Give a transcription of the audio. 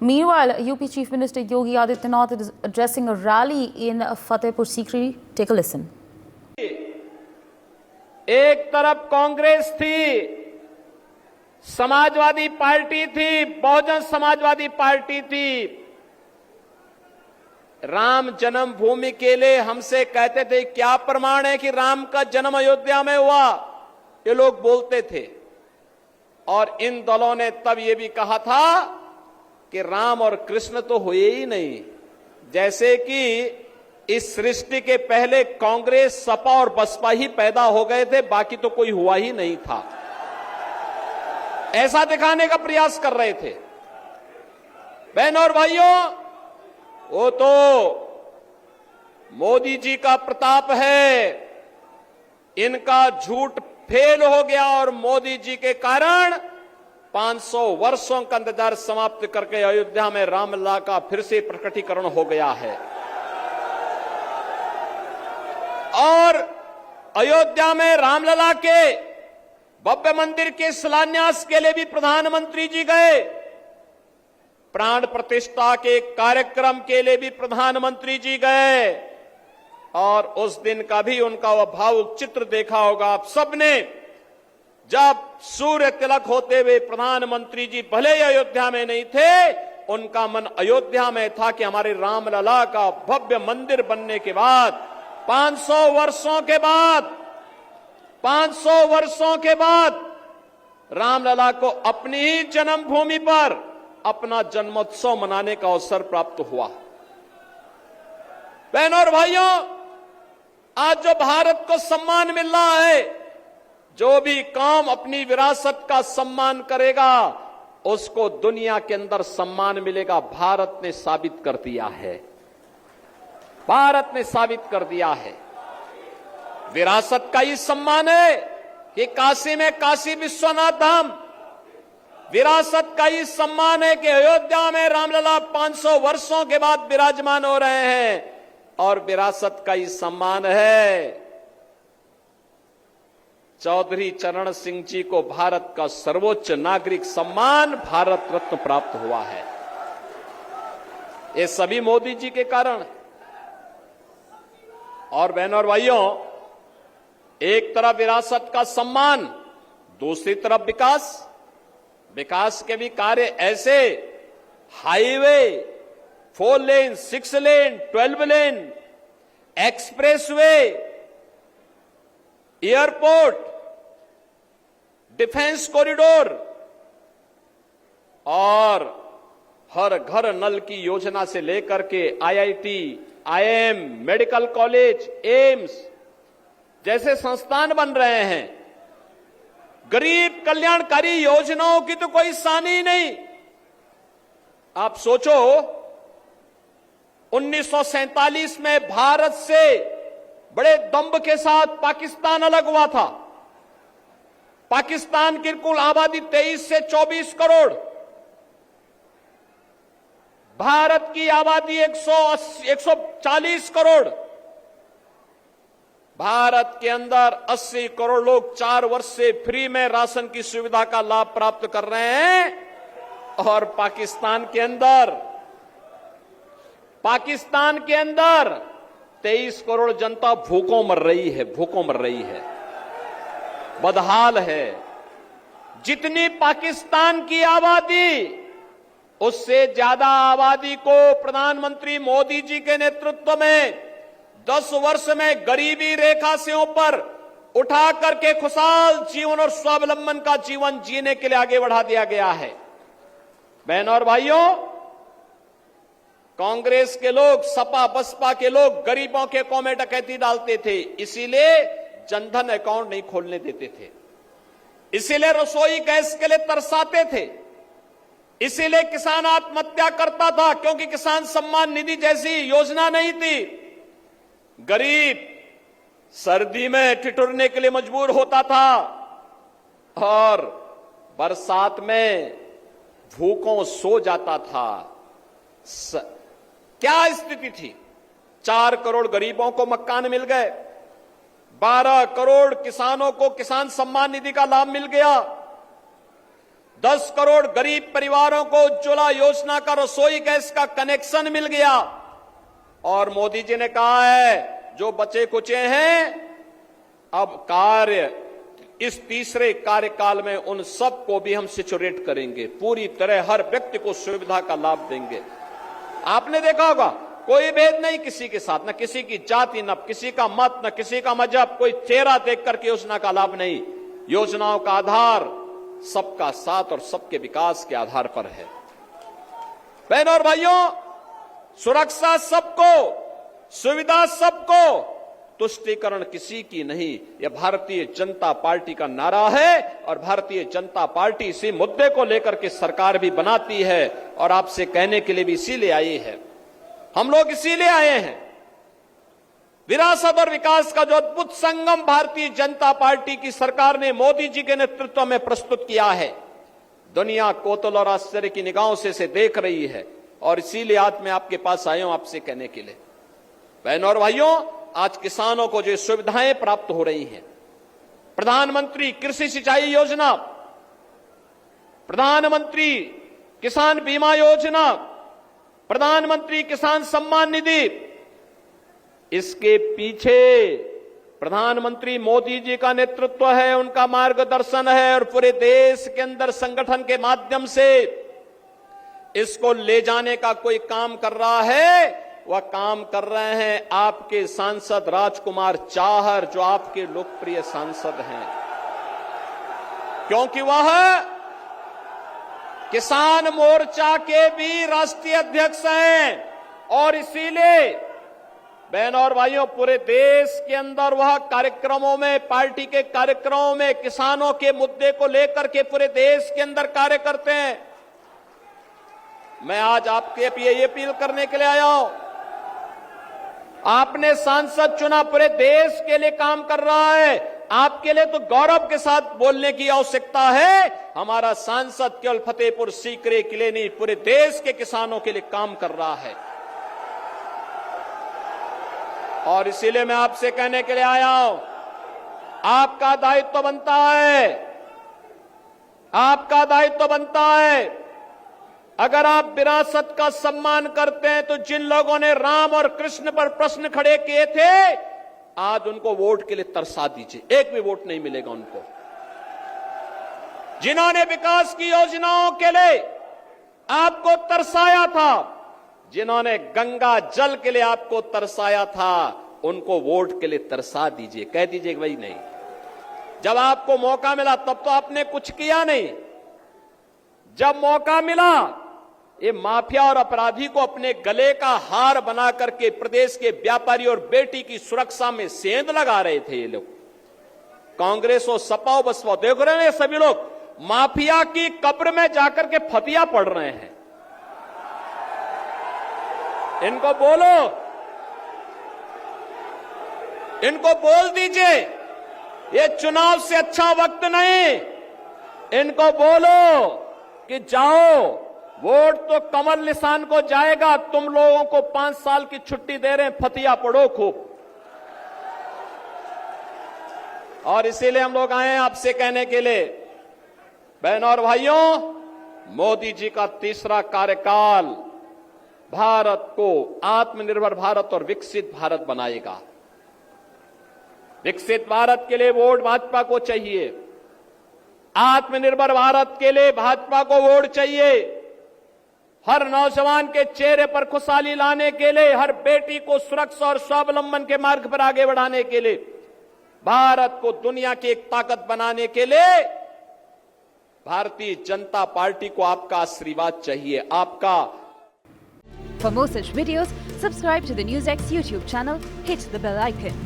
Meanwhile, UP Chief Minister Yogi Adityanath is addressing a rally in Fatehpur Sikri. Take a listen. एक तरफ कांग्रेस थी, Samajwadi party थी, Bahujan Samajwadi party थी। राम जन्मभूमि के लिए हमसे कहते थे क्या प्रमाण है कि राम का जन्म अयोध्या में हुआ, ये लोग बोलते थे। और इन दलों ने तब ये भी कहा था कि राम और कृष्ण तो हुए ही नहीं, जैसे कि इस सृष्टि के पहले कांग्रेस, सपा और बसपा ही पैदा हो गए थे, बाकी तो कोई हुआ ही नहीं था। ऐसा दिखाने का प्रयास कर रहे थे। बहनों और भाइयों, वो तो मोदी जी का प्रताप है, इनका झूठ फेल हो गया और मोदी जी के कारण 500 वर्षों का इंतजार समाप्त करके अयोध्या में रामलला का फिर से प्रकटीकरण हो गया है। और अयोध्या में रामलला के भव्य मंदिर के शिलान्यास के लिए भी प्रधानमंत्री जी गए, प्राण प्रतिष्ठा के कार्यक्रम के लिए भी प्रधानमंत्री जी गए, और उस दिन का भी उनका वह भावुक चित्र देखा होगा आप सबने, जब सूर्य तिलक होते हुए प्रधानमंत्री जी भले ही अयोध्या में नहीं थे, उनका मन अयोध्या में था कि हमारे रामलला का भव्य मंदिर बनने के बाद 500 वर्षों के बाद रामलला को अपनी ही जन्मभूमि पर अपना जन्मोत्सव मनाने का अवसर प्राप्त हुआ। बहनों और भाइयों, आज जो भारत को सम्मान मिल रहा है, जो भी काम अपनी विरासत का सम्मान करेगा उसको दुनिया के अंदर सम्मान मिलेगा। भारत ने साबित कर दिया है, भारत ने साबित कर दिया है। विरासत का ही सम्मान है कि काशी में काशी विश्वनाथ धाम, विरासत का ही सम्मान है कि अयोध्या में रामलला 500 वर्षों के बाद विराजमान हो रहे हैं, और विरासत का ही सम्मान है चौधरी चरण सिंह जी को भारत का सर्वोच्च नागरिक सम्मान भारत रत्न प्राप्त हुआ है। ये सभी मोदी जी के कारण। और बहनों और भाइयों, एक तरफ विरासत का सम्मान, दूसरी तरफ विकास के भी कार्य ऐसे, highway 4 lane, 6 lane, 12 lane, expressway, airport, defence corridor, और हर घर नल की योजना से लेकर के IIT, IIM, medical college, AIIMS जैसे संस्थान बन रहे हैं। गरीब कल्याणकारी योजनाओं की तो कोई सानी ही नहीं। आप सोचो, 1947 में भारत से बड़े दंभ के साथ पाकिस्तान अलग हुआ था। पाकिस्तान की कुल आबादी 23 से 24 करोड़, भारत की आबादी 140 करोड़। भारत के अंदर 80 करोड़ लोग 4 वर्ष से फ्री में राशन की सुविधा का लाभ प्राप्त कर रहे हैं, और पाकिस्तान के अंदर 23 करोड़ जनता भूखों मर रही है, बदहाल है। जितनी पाकिस्तान की आबादी, उससे ज्यादा आबादी को प्रधानमंत्री मोदी जी के नेतृत्व में 10 वर्ष में गरीबी रेखा से ऊपर उठा करके खुशहाल जीवन और स्वावलंबन का जीवन जीने के लिए आगे बढ़ा दिया गया है। बहनों और भाइयों, कांग्रेस के लोग, सपा बसपा के लोग गरीबों के अकाउंट में डकैती डालते थे, इसीलिए जनधन अकाउंट नहीं खोलने देते थे, इसीलिए रसोई गैस के लिए तरसाते थे, इसीलिए किसान आत्महत्या करता था, क्योंकि किसान सम्मान निधि जैसी योजना नहीं थी। गरीब सर्दी में ठिठुरने के लिए मजबूर होता था, और बरसात में भूखों सो जाता था। क्या स्थिति थी? 4 करोड़ गरीबों को मकान मिल गए, 12 करोड़ किसानों को किसान सम्मान निधि का लाभ मिल गया, 10 करोड़ गरीब परिवारों को उज्ज्वला योजना का रसोई गैस का कनेक्शन मिल गया। और मोदी जी ने कहा है जो बचे कुचे हैं अब कार्य इस तीसरे कार्यकाल में उन सबको भी हम सिचुरेट करेंगे, पूरी तरह हर व्यक्ति को सुविधा का लाभ देंगे। आपने देखा होगा कोई भेद नहीं किसी के साथ, न किसी की जाति, न किसी का मत, न किसी का मजहब, कोई चेहरा देख करके योजना का लाभ नहीं। योजनाओं का आधार सबका साथ और सबके विकास के आधार पर है। बहनों और भाइयों, सुरक्षा सबको, सुविधा सबको, तुष्टीकरण किसी की नहीं, यह भारतीय जनता पार्टी का नारा है। और भारतीय जनता पार्टी इसी मुद्दे को लेकर के सरकार भी बनाती है और आपसे कहने के लिए भी इसीलिए आई है। हम लोग इसीलिए आए हैं, विरासत और विकास का जो अद्भुत संगम भारतीय जनता पार्टी की सरकार ने मोदी जी के नेतृत्व में प्रस्तुत किया है, दुनिया कौतूहल और आश्चर्य की निगाहों से इसे देख रही है। और इसीलिए आज मैं आपके पास आया हूं आपसे कहने के लिए। बहनों और भाइयों, आज किसानों को जो सुविधाएं प्राप्त हो रही हैं, प्रधानमंत्री कृषि सिंचाई योजना, प्रधानमंत्री किसान बीमा योजना, प्रधानमंत्री किसान सम्मान निधि, इसके पीछे प्रधानमंत्री मोदी जी का नेतृत्व है, उनका मार्गदर्शन है। और पूरे देश के अंदर संगठन के माध्यम से इसको ले जाने का कोई काम कर रहा है, वह काम कर रहे हैं आपके सांसद राजकुमार चाहर, जो आपके लोकप्रिय सांसद हैं, क्योंकि वह किसान मोर्चा के भी राष्ट्रीय अध्यक्ष हैं। और इसीलिए बहनों और भाइयों, पूरे देश के अंदर वह कार्यक्रमों में, पार्टी के कार्यक्रमों में किसानों के मुद्दे को लेकर के पूरे देश के अंदर कार्य करते हैं। मैं आज आपके ये अपील करने के लिए आया हूं, आपने सांसद चुना, पूरे देश के लिए काम कर रहा है, आपके लिए तो गौरव के साथ बोलने की आवश्यकता है। हमारा सांसद केवल फतेहपुर सीकरी के लिए नहीं, पूरे देश के किसानों के लिए काम कर रहा है। और इसीलिए मैं आपसे कहने के लिए आया हूं, आपका दायित्व बनता है, आपका दायित्व बनता है। अगर आप विरासत का सम्मान करते हैं तो जिन लोगों ने राम और कृष्ण पर प्रश्न खड़े किए थे, आज उनको वोट के लिए तरसा दीजिए, एक भी वोट नहीं मिलेगा उनको। जिन्होंने विकास की योजनाओं के लिए आपको तरसाया था, जिन्होंने गंगा जल के लिए आपको तरसाया था, उनको वोट के लिए तरसा दीजिए, कह दीजिए भाई नहीं। जब आपको मौका मिला तब तो आपने कुछ किया नहीं, जब मौका मिला ये माफिया और अपराधी को अपने गले का हार बना करके प्रदेश के व्यापारी और बेटी की सुरक्षा में सेंध लगा रहे थे ये लोग। कांग्रेस और सपा बसपा देख रहे हैं, सभी लोग माफिया की कब्र में जाकर के फतिया पड़ रहे हैं। इनको बोलो, इनको बोल दीजिए ये चुनाव से अच्छा वक्त नहीं। इनको बोलो कि जाओ, वोट तो कमल निशान को जाएगा, तुम लोगों को 5 साल की छुट्टी दे रहे हैं, फतिया पड़ो खूब। और इसीलिए हम लोग आए हैं आपसे कहने के लिए, बहनों और भाइयों, मोदी जी का तीसरा कार्यकाल भारत को आत्मनिर्भर भारत और विकसित भारत बनाएगा। विकसित भारत के लिए वोट भाजपा को चाहिए, आत्मनिर्भर भारत के लिए भाजपा को वोट चाहिए। हर नौजवान के चेहरे पर खुशहाली लाने के लिए, हर बेटी को सुरक्षा और स्वावलंबन के मार्ग पर आगे बढ़ाने के लिए, भारत को दुनिया की एक ताकत बनाने के लिए भारतीय जनता पार्टी को आपका आशीर्वाद चाहिए, आपका। For more such videos, subscribe to the NewsX YouTube channel, hit the bell icon.